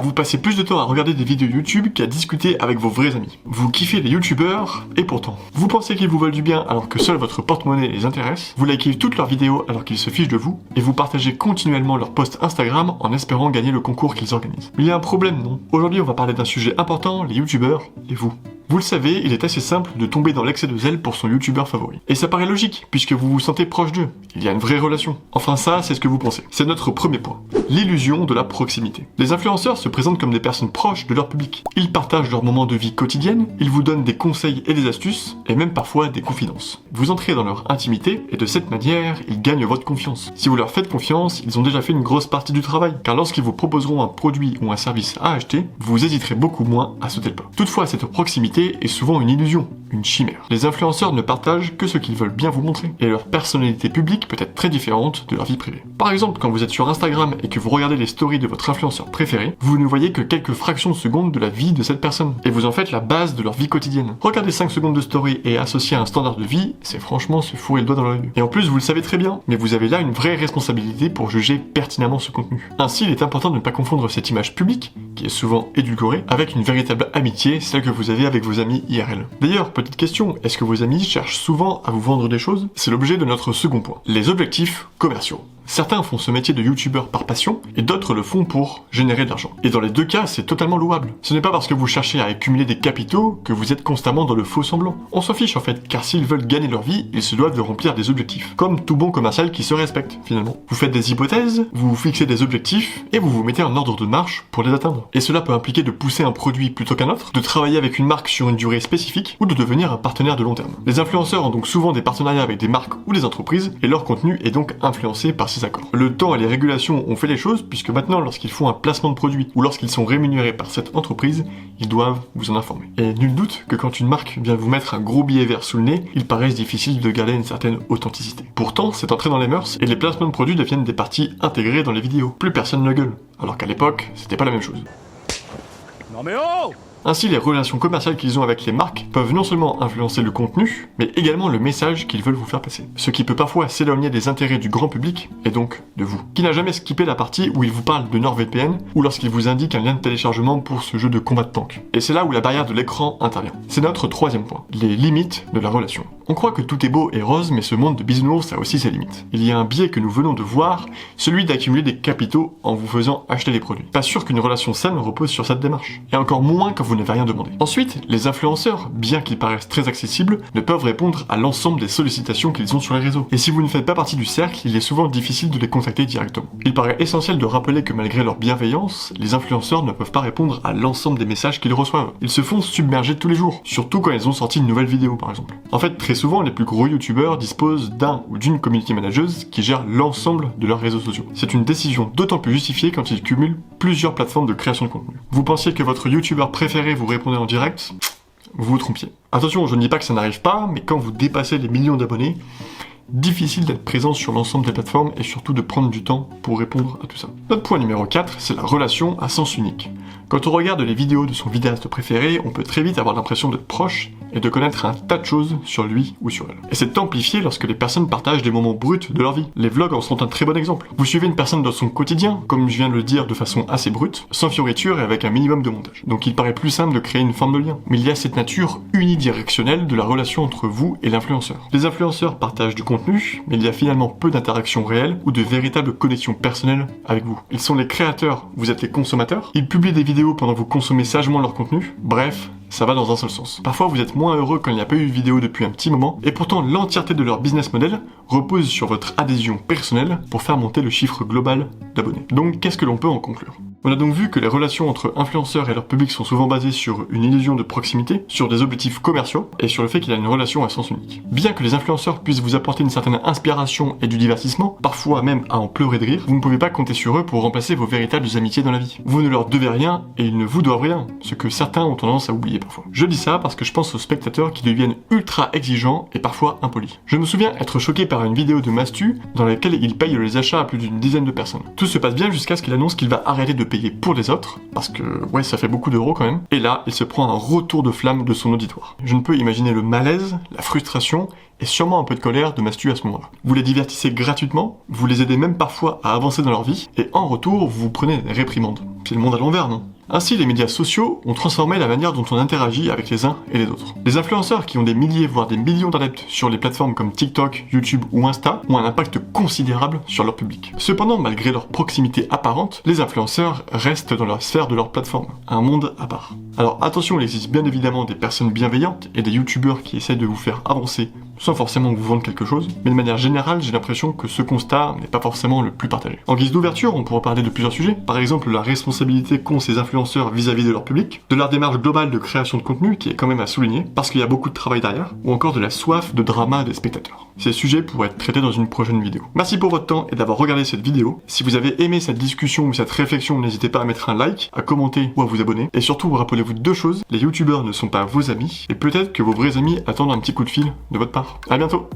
Vous passez plus de temps à regarder des vidéos YouTube qu'à discuter avec vos vrais amis. Vous kiffez les youtubeurs, et pourtant, vous pensez qu'ils vous veulent du bien alors que seul votre porte-monnaie les intéresse, vous likez toutes leurs vidéos alors qu'ils se fichent de vous, et vous partagez continuellement leurs posts Instagram en espérant gagner le concours qu'ils organisent. Mais il y a un problème, non? Aujourd'hui, on va parler d'un sujet important, les youtubeurs et vous. Vous le savez, il est assez simple de tomber dans l'excès de zèle pour son youtubeur favori. Et ça paraît logique, puisque vous vous sentez proche d'eux. Il y a une vraie relation. Enfin ça, c'est ce que vous pensez. C'est notre premier point. L'illusion de la proximité. Les influenceurs se présentent comme des personnes proches de leur public. Ils partagent leurs moments de vie quotidienne, ils vous donnent des conseils et des astuces, et même parfois des confidences. Vous entrez dans leur intimité, et de cette manière, ils gagnent votre confiance. Si vous leur faites confiance, ils ont déjà fait une grosse partie du travail, car lorsqu'ils vous proposeront un produit ou un service à acheter, vous hésiterez beaucoup moins à sauter le pas. Toutefois, cette proximité est souvent une illusion, une chimère. Les influenceurs ne partagent que ce qu'ils veulent bien vous montrer, et leur personnalité publique peut être très différente de leur vie privée. Par exemple, quand vous êtes sur Instagram et que vous regardez les stories de votre influenceur préféré, vous ne voyez que quelques fractions de secondes de la vie de cette personne, et vous en faites la base de leur vie quotidienne. Regarder 5 secondes de story et associer à un standard de vie, c'est franchement se fourrer le doigt dans l'œil. Et en plus, vous le savez très bien, mais vous avez là une vraie responsabilité pour juger pertinemment ce contenu. Ainsi, il est important de ne pas confondre cette image publique, qui est souvent édulcorée, avec une véritable amitié, celle que vous avez avec vos amis IRL. D'ailleurs, petite question, est-ce que vos amis cherchent souvent à vous vendre des choses? C'est l'objet de notre second point. Les objectifs commerciaux. Certains font ce métier de youtubeur par passion, et d'autres le font pour générer de l'argent. Et dans les deux cas, c'est totalement louable. Ce n'est pas parce que vous cherchez à accumuler des capitaux que vous êtes constamment dans le faux semblant. On s'en fiche en fait, car s'ils veulent gagner leur vie, ils se doivent de remplir des objectifs. Comme tout bon commercial qui se respecte, finalement. Vous faites des hypothèses, vous vous fixez des objectifs, et vous vous mettez en ordre de marche pour les atteindre. Et cela peut impliquer de pousser un produit plutôt qu'un autre, de travailler avec une marque sur une durée spécifique, ou de devenir un partenaire de long terme. Les influenceurs ont donc souvent des partenariats avec des marques ou des entreprises, et leur contenu est donc influencé par ces accords. Le temps et les régulations ont fait les choses, puisque maintenant, lorsqu'ils font un placement de produit ou lorsqu'ils sont rémunérés par cette entreprise, ils doivent vous en informer. Et nul doute que quand une marque vient vous mettre un gros billet vert sous le nez, il paraît difficile de garder une certaine authenticité. Pourtant, c'est entré dans les mœurs, et les placements de produits deviennent des parties intégrées dans les vidéos. Plus personne ne gueule. Alors qu'à l'époque, c'était pas la même chose. Non mais oh! Ainsi, les relations commerciales qu'ils ont avec les marques peuvent non seulement influencer le contenu, mais également le message qu'ils veulent vous faire passer. Ce qui peut parfois s'éloigner des intérêts du grand public, et donc de vous. Qui n'a jamais skippé la partie où il vous parle de NordVPN, ou lorsqu'il vous indique un lien de téléchargement pour ce jeu de combat de tank. Et c'est là où la barrière de l'écran intervient. C'est notre troisième point, les limites de la relation. On croit que tout est beau et rose, mais ce monde de bisounours a aussi ses limites. Il y a un biais que nous venons de voir, celui d'accumuler des capitaux en vous faisant acheter des produits. Pas sûr qu'une relation saine repose sur cette démarche. Et encore moins quand vous n'avez rien demandé. Ensuite, les influenceurs, bien qu'ils paraissent très accessibles, ne peuvent répondre à l'ensemble des sollicitations qu'ils ont sur les réseaux. Et si vous ne faites pas partie du cercle, il est souvent difficile de les contacter directement. Il paraît essentiel de rappeler que malgré leur bienveillance, les influenceurs ne peuvent pas répondre à l'ensemble des messages qu'ils reçoivent. Ils se font submerger tous les jours, surtout quand ils ont sorti une nouvelle vidéo par exemple. En fait, très souvent, les plus gros youtubeurs disposent d'un ou d'une community manageuse qui gère l'ensemble de leurs réseaux sociaux. C'est une décision d'autant plus justifiée quand ils cumulent plusieurs plateformes de création de contenu. Vous pensiez que votre youtubeur préféré vous répondait en direct, vous vous trompiez. Attention, je ne dis pas que ça n'arrive pas, mais quand vous dépassez les millions d'abonnés, difficile d'être présent sur l'ensemble des plateformes et surtout de prendre du temps pour répondre à tout ça. Notre point numéro 4, c'est la relation à sens unique. Quand on regarde les vidéos de son vidéaste préféré, on peut très vite avoir l'impression d'être proche et de connaître un tas de choses sur lui ou sur elle. Et c'est amplifié lorsque les personnes partagent des moments bruts de leur vie. Les vlogs en sont un très bon exemple. Vous suivez une personne dans son quotidien, comme je viens de le dire de façon assez brute, sans fioriture et avec un minimum de montage. Donc il paraît plus simple de créer une forme de lien. Mais il y a cette nature unidirectionnelle de la relation entre vous et l'influenceur. Les influenceurs partagent du contenu, mais il y a finalement peu d'interaction réelle ou de véritable connexion personnelle avec vous. Ils sont les créateurs, vous êtes les consommateurs. Ils publient des vidéos pendant que vous consommez sagement leur contenu. Bref, ça va dans un seul sens. Parfois vous êtes moins heureux quand il n'y a pas eu de vidéo depuis un petit moment, et pourtant l'entièreté de leur business model repose sur votre adhésion personnelle pour faire monter le chiffre global d'abonnés. Donc qu'est-ce que l'on peut en conclure ? On a donc vu que les relations entre influenceurs et leur public sont souvent basées sur une illusion de proximité, sur des objectifs commerciaux, et sur le fait qu'il y a une relation à sens unique. Bien que les influenceurs puissent vous apporter une certaine inspiration et du divertissement, parfois même à en pleurer de rire, vous ne pouvez pas compter sur eux pour remplacer vos véritables amitiés dans la vie. Vous ne leur devez rien, et ils ne vous doivent rien, ce que certains ont tendance à oublier parfois. Je dis ça parce que je pense aux spectateurs qui deviennent ultra exigeants et parfois impolis. Je me souviens être choqué par une vidéo de Mastu dans laquelle il paye les achats à plus d'une dizaine de personnes. Tout se passe bien jusqu'à ce qu'il annonce qu'il va arrêter de payer pour les autres, parce que ouais, ça fait beaucoup d'euros quand même, et là, il se prend un retour de flamme de son auditoire. Je ne peux imaginer le malaise, la frustration et sûrement un peu de colère de mastu à ce moment-là. Vous les divertissez gratuitement, vous les aidez même parfois à avancer dans leur vie, et en retour, vous prenez des réprimandes. C'est le monde à l'envers, non ? Ainsi, les médias sociaux ont transformé la manière dont on interagit avec les uns et les autres. Les influenceurs qui ont des milliers voire des millions d'adeptes sur les plateformes comme TikTok, YouTube ou Insta ont un impact considérable sur leur public. Cependant, malgré leur proximité apparente, les influenceurs restent dans la sphère de leur plateforme, un monde à part. Alors attention, il existe bien évidemment des personnes bienveillantes et des youtubeurs qui essaient de vous faire avancer sans forcément vous vendre quelque chose, mais de manière générale, j'ai l'impression que ce constat n'est pas forcément le plus partagé. En guise d'ouverture, on pourra parler de plusieurs sujets, par exemple la responsabilité qu'ont ces influenceurs vis-à-vis de leur public, de leur démarche globale de création de contenu qui est quand même à souligner, parce qu'il y a beaucoup de travail derrière, ou encore de la soif de drama des spectateurs. Ces sujets pourraient être traités dans une prochaine vidéo. Merci pour votre temps et d'avoir regardé cette vidéo. Si vous avez aimé cette discussion ou cette réflexion, n'hésitez pas à mettre un like, à commenter ou à vous abonner. Et surtout, rappelez-vous de deux choses, les youtubeurs ne sont pas vos amis, et peut-être que vos vrais amis attendent un petit coup de fil de votre part. À bientôt!